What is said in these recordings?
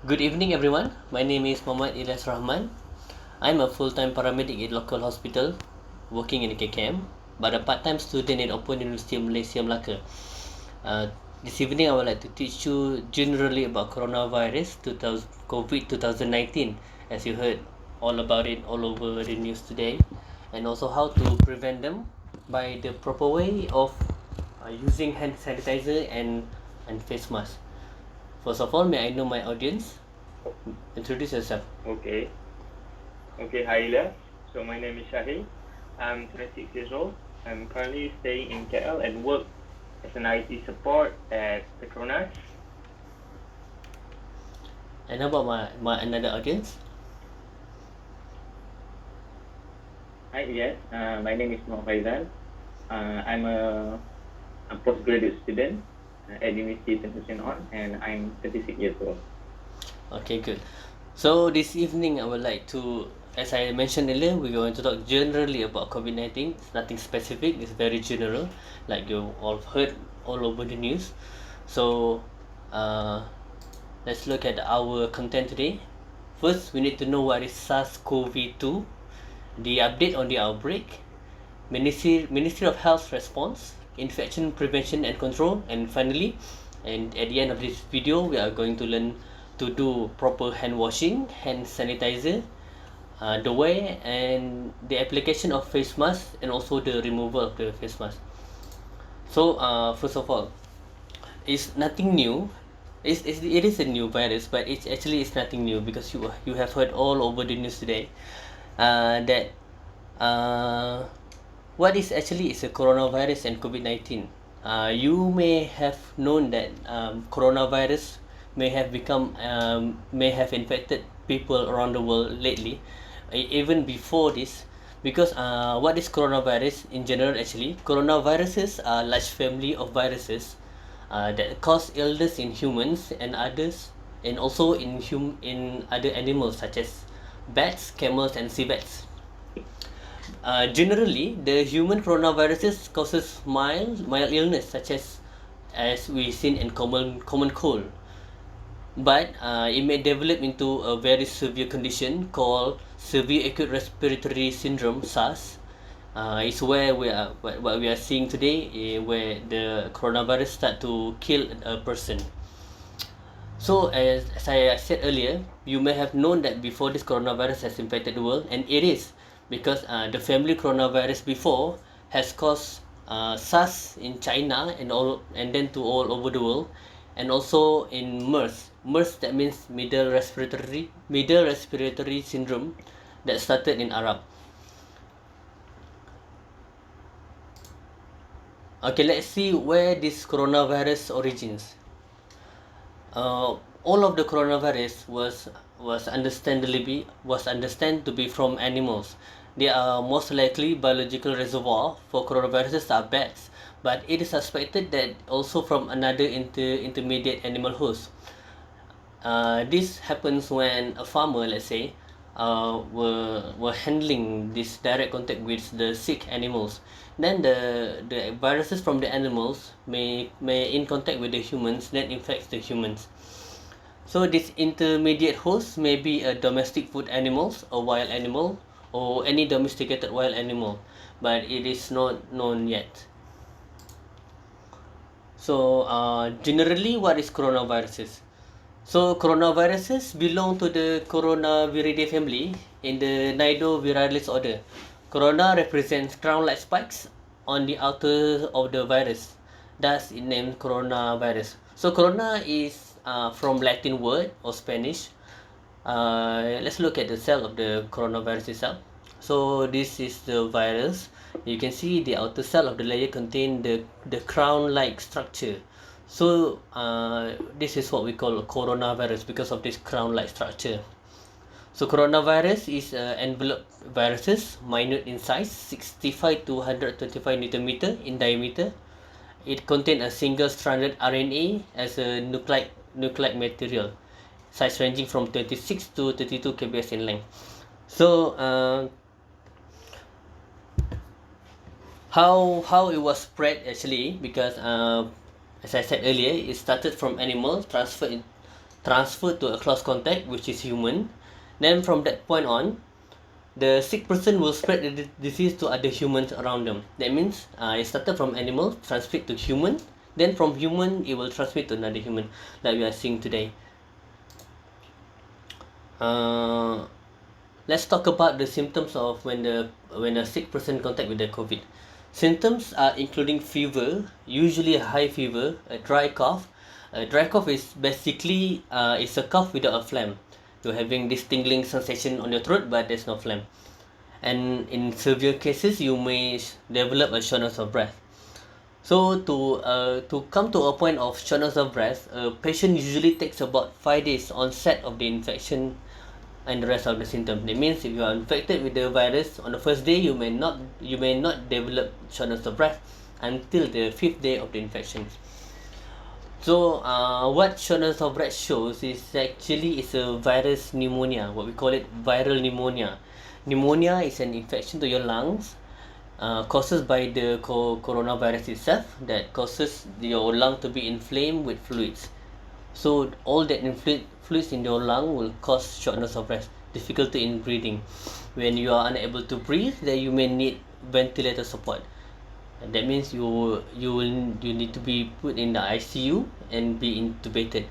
Good evening, everyone. My name is Muhammad Ilyas Rahman. I'm a full-time paramedic at local hospital working in KKM, but a part-time student in Open University of Malaysia, Melaka. Uh, this evening, I would like to teach you generally about coronavirus COVID-19, as you heard all about it all over the news today, and also how to prevent them by the proper way of using hand sanitizer and face mask. First of all, may I know my audience? Introduce yourself. Okay. Hi Ilyas. So my name is Shahil. I'm 26 years old. I'm currently staying in KL and work as an IT support at Precautions. And how about my another audience? Hi Ilyas. My name is Muhammad Faizan. I'm a postgraduate student at University International and I'm 36 years old. Okay, good. So this evening I would like to, as I mentioned earlier, we're going to talk generally about COVID-19. It's nothing specific, it's very general, like you all heard all over the news. So let's look at our content today. First, we need to know what is SARS-CoV-2, the update on the outbreak, Ministry of Health response, infection prevention and control, and finally, and at the end of this video, we are going to learn to do proper hand washing, hand sanitizer, the way and the application of face mask, and also the removal of the face mask. So first of all, it's nothing new. It is a new virus, but it's nothing new because you have heard all over the news today that what is actually is a coronavirus and COVID-19. You may have known that coronavirus may have infected people around the world lately, even before this. Because what is coronavirus in general? Actually, coronaviruses are large family of viruses that cause illness in humans and others, and also in other animals such as bats, camels, and sea bats. Generally, the human coronaviruses causes mild illness such as we seen in common cold, but it may develop into a very severe condition called severe acute respiratory syndrome (SARS). Is where what we are seeing today, where the coronavirus start to kill a person. So as I said earlier, you may have known that before this coronavirus has infected the world, and it is because the family coronavirus before has caused SARS in China and then to all over the world, and also in MERS. MERS, that means middle respiratory syndrome, that started in Arab. Okay, let's see where this coronavirus origins. All of the coronavirus was understand to be from animals. They are most likely biological reservoir for coronaviruses are bats, but it is suspected that also from another intermediate animal host. This happens when a farmer, let's say, were handling this direct contact with the sick animals. Then the viruses from the animals may in contact with the humans, then infects the humans. So this intermediate host may be a domestic food animals, a wild animal, or any domesticated wild animal, but it is not known yet. So generally, what is coronaviruses? So coronaviruses belong to the Coronaviridae family in the Nidovirales order. Corona represents crown-like spikes on the outer of the virus, thus it named coronavirus. So corona is from Latin word or Spanish. Let's look at the cell of the coronavirus itself. So this is the virus. You can see the outer cell of the layer contain the crown-like structure. So this is what we call a coronavirus because of this crown-like structure. So coronavirus is envelope viruses, minute in size, 65 to 125 nanometer in diameter. It contains a single-stranded RNA as a nucleic material, size ranging from 26 to 32 kbs in length. So how it was spread actually, because as I said earlier, it started from animals, transferred to a close contact, which is human. Then from that point on, the sick person will spread the disease to other humans around them. That means it started from animal, transmit to human, then from human it will transmit to another human, like we are seeing today. Let's talk about the symptoms of when a sick person contact with the COVID. Symptoms are including fever, usually a high fever, a dry cough. A dry cough is basically it's a cough without a phlegm. You're having this tingling sensation on your throat, but there's no phlegm. And in severe cases, you may develop a shortness of breath. So to come to a point of shortness of breath, a patient usually takes about 5 days onset of the infection and the rest of the symptoms. That means if you are infected with the virus on the first day, you may not develop shortness of breath until the 5th day of the infection. So what shortness of breath shows is actually it's a virus pneumonia, what we call it viral pneumonia. Pneumonia is an infection to your lungs caused by the coronavirus itself, that causes your lung to be inflamed with fluids. So all that fluids in your lung will cause shortness of breath, difficulty in breathing. When you are unable to breathe, then you may need ventilator support. And that means you need to be put in the ICU and be intubated.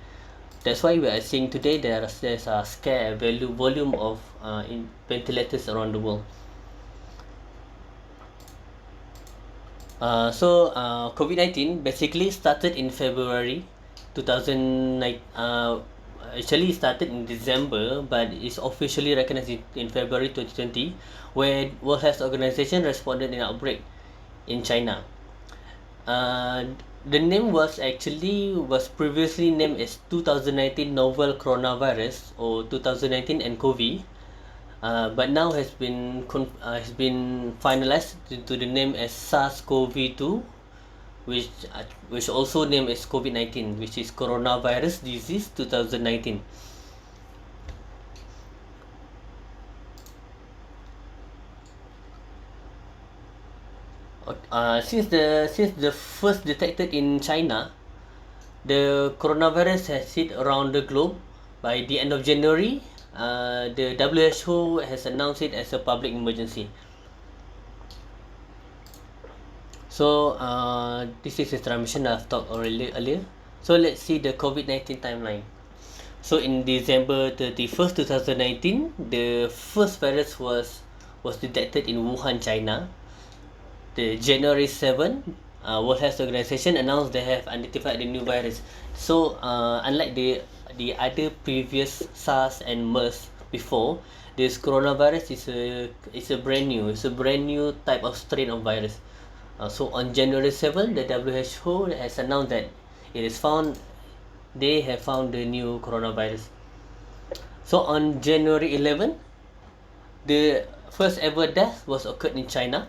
That's why we are seeing today there's a scare volume of ventilators around the world. COVID-19 basically started in February 2009. Actually started in December, but is officially recognized in February 2020, where World Health Organization responded in an outbreak in China. The name was previously named as 2019 novel coronavirus or 2019 nCoV, but now has been finalized to the name as SARS-CoV-2, which also named as COVID-19, which is coronavirus disease 2019. Since the first detected in China, the coronavirus has hit around the globe. By the end of January, the WHO has announced it as a public emergency. So this is the transmission I've talked earlier. So let's see the COVID-19 timeline. So in December 31st, 2019, the first virus was detected in Wuhan, China. The January 7, World Health Organization announced they have identified the new virus. So unlike the other previous SARS and MERS before, this coronavirus is a brand new type of strain of virus. So on January 7, the WHO has announced that they have found the new coronavirus. So on January 11, the first ever death was occurred in China.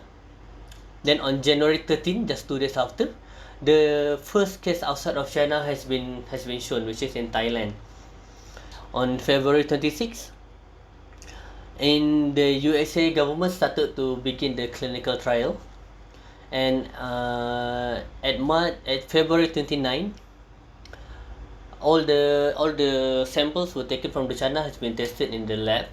Then on January 13, just 2 days after, the first case outside of China has been shown, which is in Thailand. On February 26, in the USA, government started to begin the clinical trial, and at February 29, all the samples were taken from the China has been tested in the lab.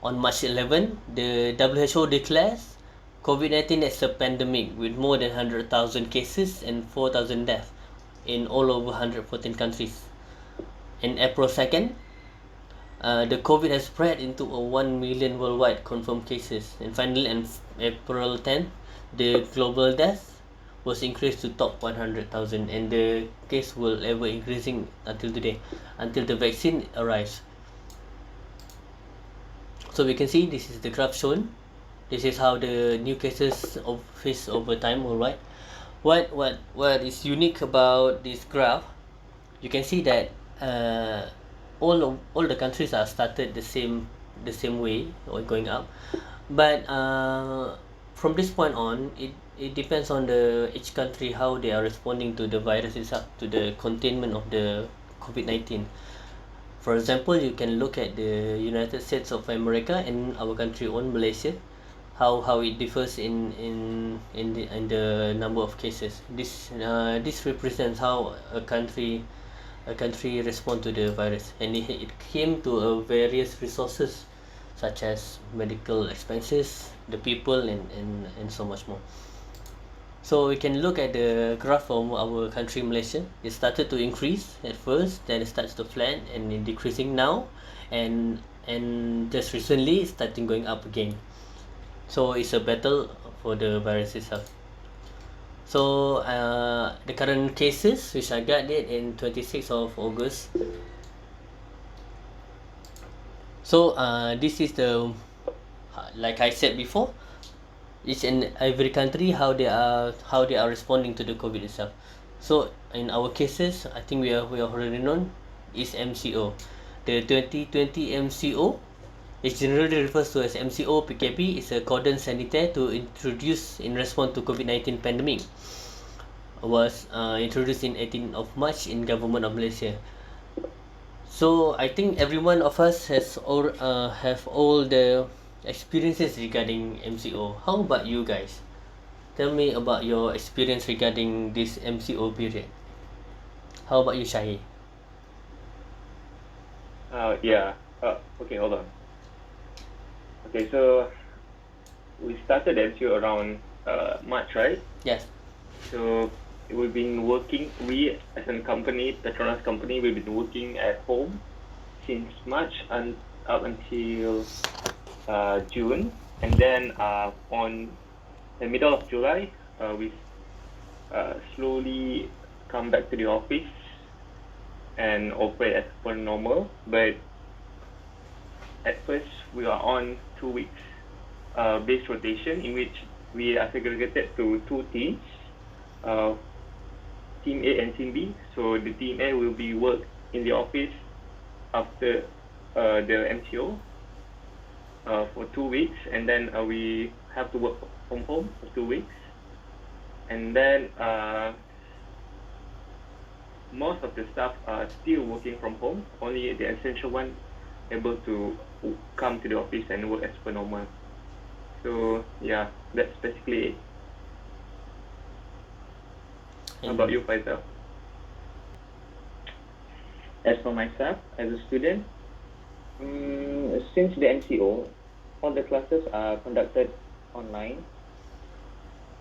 On March 11, the WHO declares COVID-19 as a pandemic with more than 100,000 cases and 4,000 deaths in all over 114 countries. In April 2nd, the COVID has spread into 1 million worldwide confirmed cases. And finally, on April 10th, the global death was increased to top 100,000, and the case will ever increasing until today, until the vaccine arrives. So we can see this is the graph shown. This is how the new cases face over time worldwide. What is unique about this graph? You can see that all the countries are started the same way or going up, but from this point on, it depends on each country how they are responding to the virus itself, to the containment of the COVID-19. For example, you can look at the United States of America and our country own Malaysia, how it differs in the number of cases. This represents how a country a country respond to the virus, and it came to various resources such as medical expenses, the people, and so much more. So we can look at the graph from our country Malaysia. It started to increase at first, then it starts to flat and decreasing now, and just recently it's starting going up again. So it's a battle for the virus itself. So the current cases, which I got it in 26th of August. So this is the, like I said before, each and every country how they are responding to the COVID itself. So in our cases, I think we are already known is MCO. The 2020 MCO, it generally refers to as MCO PKP, is a cordon sanitaire to introduce in response to COVID-19 pandemic. Was introduced in 18th of March in Government of Malaysia. So I think every one of us has all have all the experiences regarding MCO. How about you guys? Tell me about your experience regarding this MCO period. How about you, Shahi? Yeah. Okay, hold on. Okay, so we started MCO around March, right? Yes. So we've been working, we as a company, Petronas company, we've been working at home since March and up until June. And then on the middle of July, we slowly come back to the office and operate as per normal. But at first, we are on 2 weeks base rotation, in which we are segregated to two teams, Team A and Team B. So the Team A will be work in the office after the MCO for 2 weeks, and then we have to work from home for 2 weeks, and then most of the staff are still working from home. Only the essential one able to come to the office and work as per normal. So yeah, that's basically it. How about you, Faisal? As for myself, as a student, since the MCO, all the classes are conducted online.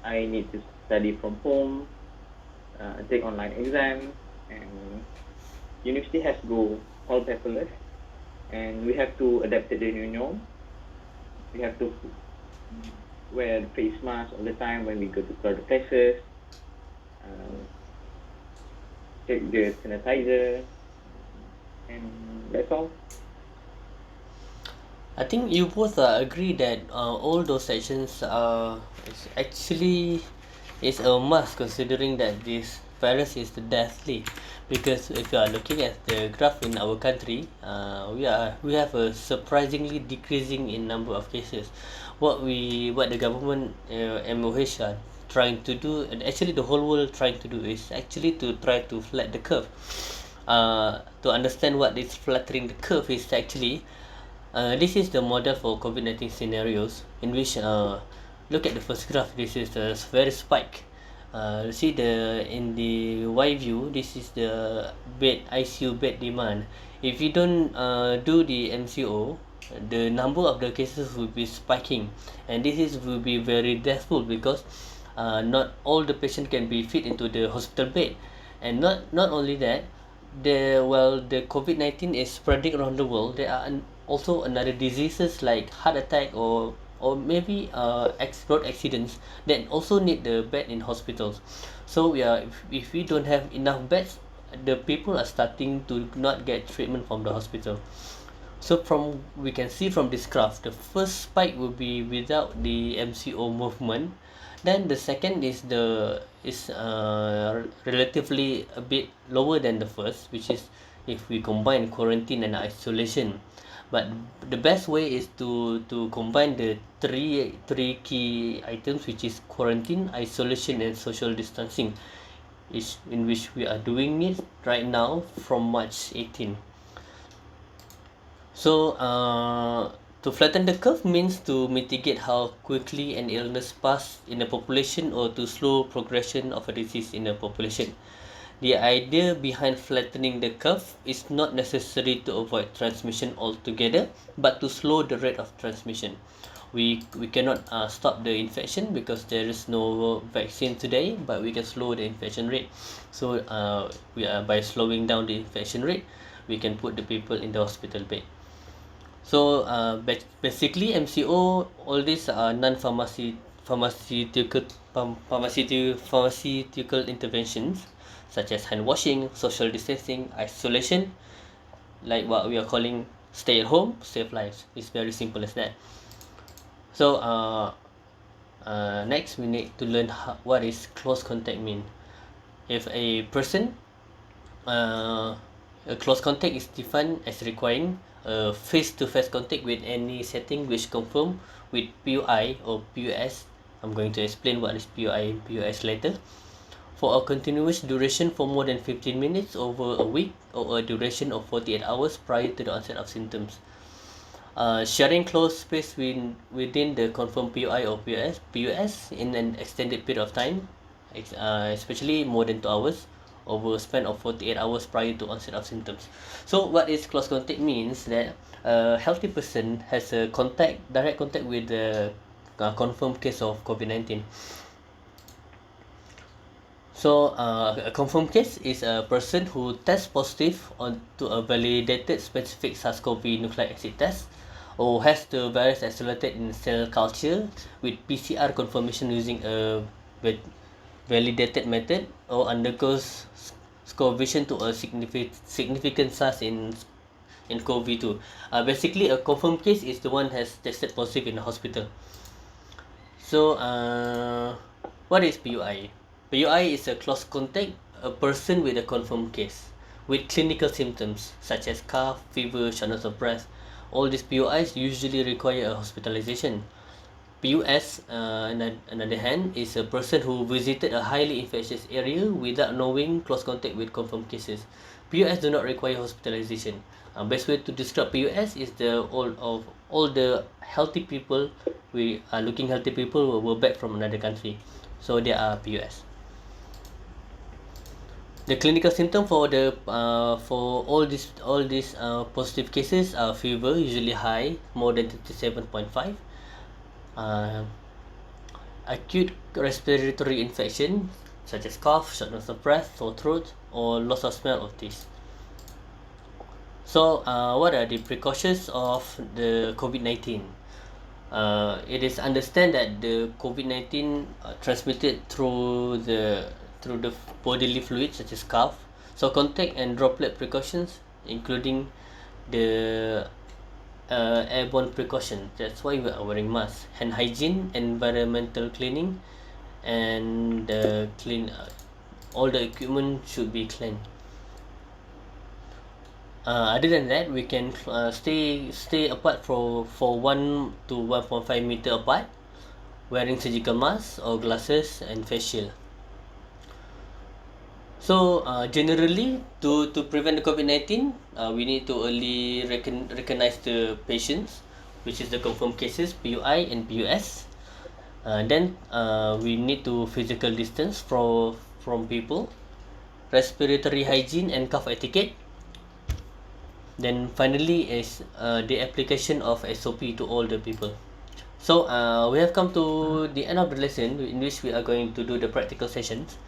I need to study from home, take online exam, and university has to go all paperless, and we have to adapt to the new norm. We have to wear the face mask all the time when we go to crowded places, take the sanitizer, and that's all. I think you both agree that all those sections is a must, considering that this virus is deathly. Because if you are looking at the graph in our country, we have a surprisingly decreasing in number of cases. What the government MOH are trying to do, and actually the whole world trying to do, is actually to try to flatten the curve. To understand what is flattening the curve is actually, this is the model for COVID-19 scenarios, in which look at the first graph. This is the very spike. See in the Y view, this is the ICU bed demand. If you don't do the MCO, the number of the cases will be spiking, and will be very deathful, because not all the patient can be fit into the hospital bed. And not only that, the COVID-19 is spreading around the world. There are also another diseases like heart attack, or maybe road accidents, that also need the bed in hospitals. So if we don't have enough beds, the people are starting to not get treatment from the hospital. So we can see from this graph, the first spike will be without the MCO movement. Then the second is relatively a bit lower than the first, which is if we combine quarantine and isolation. But the best way is to combine the three key items, which is quarantine, isolation, and social distancing, in which we are doing it right now from March 18. So to flatten the curve means to mitigate how quickly an illness passes in a population, or to slow progression of a disease in a population. The idea behind flattening the curve is not necessary to avoid transmission altogether, but to slow the rate of transmission. We cannot stop the infection because there is no vaccine today, but we can slow the infection rate. So we are by slowing down the infection rate, we can put the people in the hospital bed. So basically MCO, all these are pharmaceutical interventions such as hand washing, social distancing, isolation, like what we are calling stay at home, save lives. It's very simple as that. So next we need to learn what is close contact mean. If a person a close contact is defined as requiring a face-to-face contact with any setting which confirm with PUI or PUS. I'm going to explain what is PUI and PUS later. For a continuous duration for more than 15 minutes over a week or a duration of 48 hours prior to the onset of symptoms. Sharing close space within the confirmed PUI or PUS in an extended period of time, especially more than 2 hours, over a span of 48 hours prior to onset of symptoms. So what is close contact means that a healthy person has a direct contact with the confirmed case of COVID-19. So a confirmed case is a person who tests positive to a validated specific SARS-CoV nucleic acid test, or has the virus isolated in cell culture with PCR confirmation using a validated method, or undergoes scovation to a significant SARS in COVID-2. Basically, a confirmed case is the one has tested positive in the hospital. So what is PUI? PUI is a close contact, a person with a confirmed case with clinical symptoms such as cough, fever, shortness of breath. All these PUIs usually require a hospitalization. PUS, on the other hand, is a person who visited a highly infectious area without knowing close contact with confirmed cases. PUS do not require hospitalization. Best way to describe PUS is all the healthy people, we are looking healthy people were back from another country, so they are PUS. The clinical symptom for all these positive cases are fever, usually high, more than 37.5. Acute respiratory infection such as cough, shortness of breath, sore throat, or loss of smell of taste. So what are the precautions of the COVID-19? It is understand that the COVID-19 transmitted through the bodily fluids such as cough. So contact and droplet precautions, including the airborne precaution. That's why we are wearing masks. Hand hygiene, environmental cleaning, and all the equipment should be clean. Other than that, we can stay apart for 1 to 1.5 meter apart, wearing surgical masks or glasses and face shield. So generally, to prevent the COVID-19, we need to early recognize the patients, which is the confirmed cases, PUI and PUS. Then we need to physical distance from people, respiratory hygiene and cough etiquette. Then finally is the application of SOP to all the people. So we have come to the end of the lesson, in which we are going to do the practical sessions.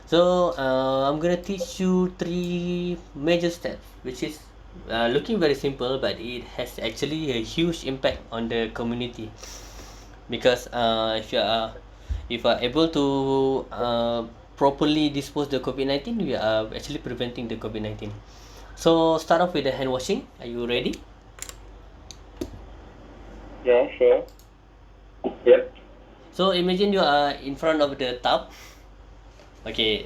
So I'm gonna teach you 3 major steps, which is looking very simple, but it has actually a huge impact on the community, because if you are able to properly dispose the COVID-19, we are actually preventing the COVID-19. So start off with the hand washing. Are you ready? Yeah, sure. Yep. So imagine you are in front of the tub. Okay,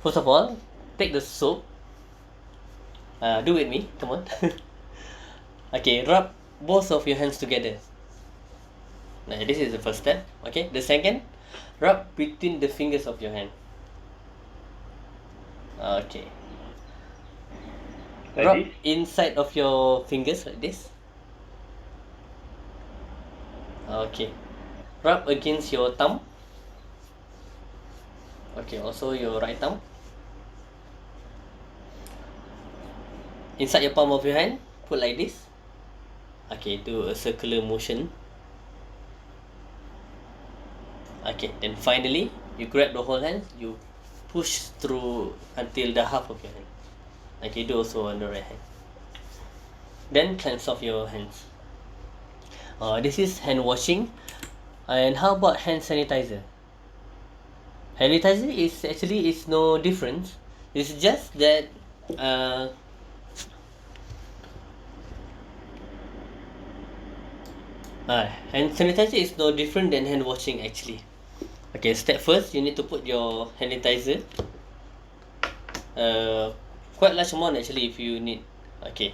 first of all, take the soap. Do with me, come on. Okay, rub both of your hands together. Now, this is the first step. Okay, the second, rub between the fingers of your hand. Okay. Like Rub this? inside of your fingers like this. Okay. Rub against your thumb. Okay, also your right thumb. inside your palm of your hand, put like this. Okay, do a circular motion. Okay, then finally you grab the whole hand, you push through until the half of your hand. Okay, do also on the right hand. Then cleanse off your hands. This is hand washing. And how about hand sanitizer? Hand sanitizer is no difference. It's just that hand sanitizer is no different than hand washing actually. Okay, step first, you need to put your hand sanitizer. Quite large amount actually if you need. Okay,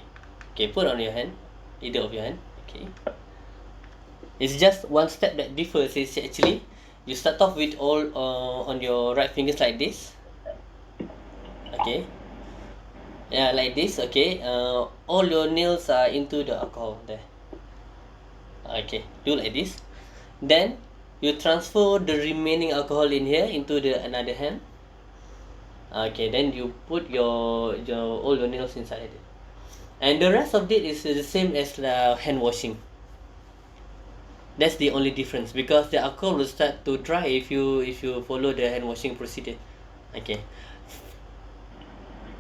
put on your hand, either of your hand. Okay, it's just one step that differs. Is actually you start off with all on your right fingers like this. Okay, yeah, like this. Okay, all your nails are into the alcohol there. Okay, do like this. Then you transfer the remaining alcohol in here into the another hand. Okay, then you put your all your nails inside it, and the rest of it is the same as the hand washing. That's the only difference because the alcohol will start to dry if you follow the hand washing procedure. Okay,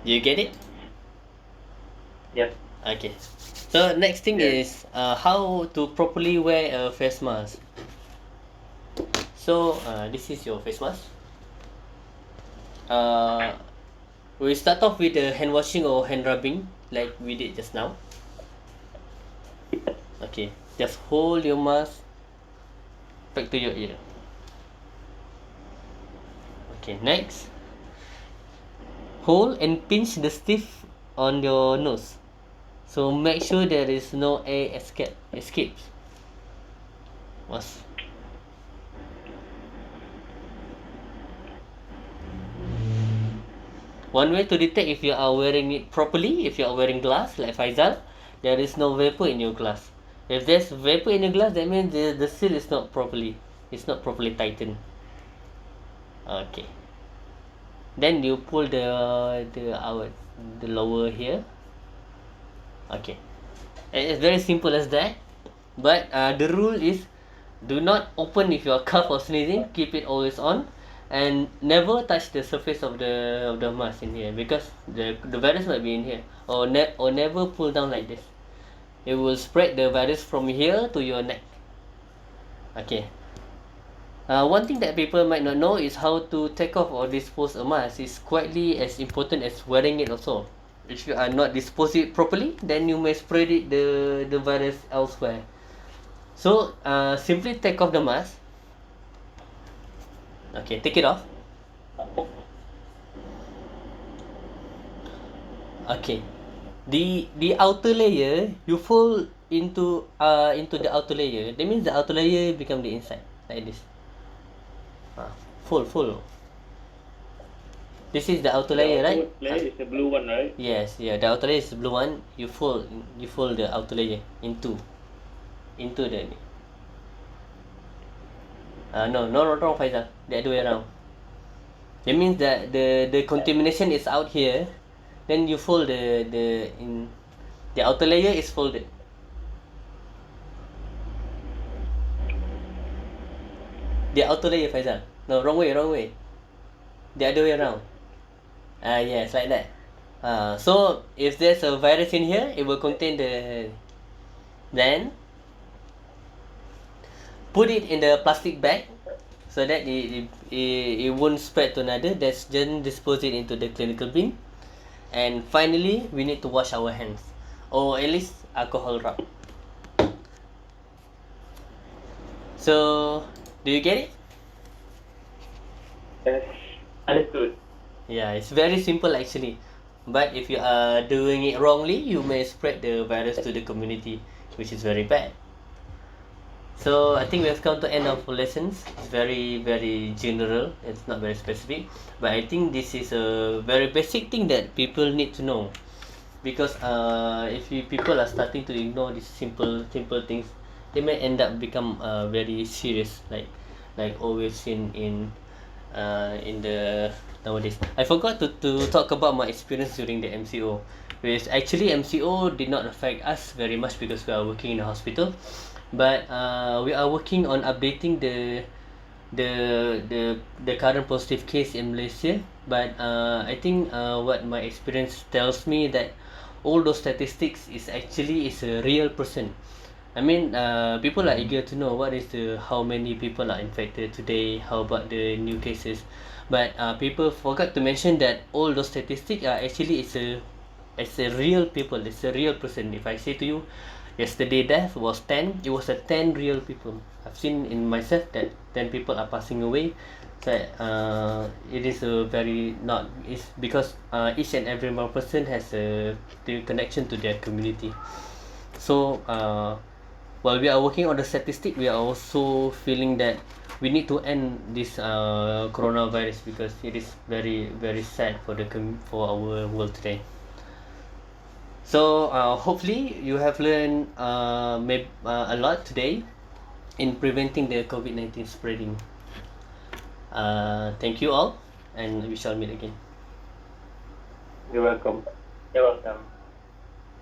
do you get it? Yes. Okay, so next thing is how to properly wear a face mask. So this is your face mask. We start off with the hand washing or hand rubbing like we did just now. Okay, just hold your mask back to your ear. Okay, next, hold and pinch the stiff on your nose. So make sure there is no air escapes. One way to detect if you are wearing it properly, if you are wearing glass like Faizal, there is no vapor in your glass. If there's vapor in your glass, that means the seal is not properly tightened. Okay. Then you pull the lower here. Okay. It's very simple as that. But the rule is do not open if you are cough or sneezing. Keep it always on. And never touch the surface of the mask in here because the virus might be in here. Or never pull down like this. It will spread the virus from here to your neck. Okay. One thing that people might not know is how to take off or dispose a mask. It's quietly as important as wearing it also. If you are not dispose it properly, then you may spread it the virus elsewhere. So simply take off the mask. Okay, take it off. Okay, the outer layer you fold into the outer layer. That means the outer layer become the inside like this. Fold. This is the outer layer, right? The outer layer is the blue one, right? Yes, yeah. The outer layer is the blue one. You fold the outer layer into the. No, wrong, Faizal. The other way around. That means that the contamination is out here. Then you fold the outer layer is folded. The outer layer, Faizal. No, wrong way. The other way around. Yes, like that. So if there's a virus in here, it will contain then put it in the plastic bag so that it won't spread to another. Then dispose it into the clinical bin. And finally, we need to wash our hands, or at least alcohol rub. So, do you get it? Yes. Understood. Yeah, it's very simple actually. But if you are doing it wrongly, you may spread the virus to the community, which is very bad. So I think we have come to end of lessons. It's very, very general. It's not very specific. But I think this is a very basic thing that people need to know. Because if people are starting to ignore these simple things, they may end up become very serious, like always seen in the nowadays. I forgot to talk about my experience during the MCO. which actually MCO did not affect us very much because we are working in a hospital, but we are working on updating the current positive case in Malaysia. But I think what my experience tells me that all those statistics is actually is a real person. I mean, people are eager to know what is the how many people are infected today, how about the new cases, but people forgot to mention that all those statistics are actually it's a real people, it's a real person. If I say to you, yesterday death was 10, it was a 10 real people. I've seen in myself that 10 people are passing away. So it is a very not it's because each and every one person has a the connection to their community. So while we are working on the statistic, we are also feeling that we need to end this coronavirus because it is very very sad for for our world today. So hopefully you have learned a lot today in preventing the COVID-19 spreading. Thank you all, and we shall meet again. You're welcome. You're welcome.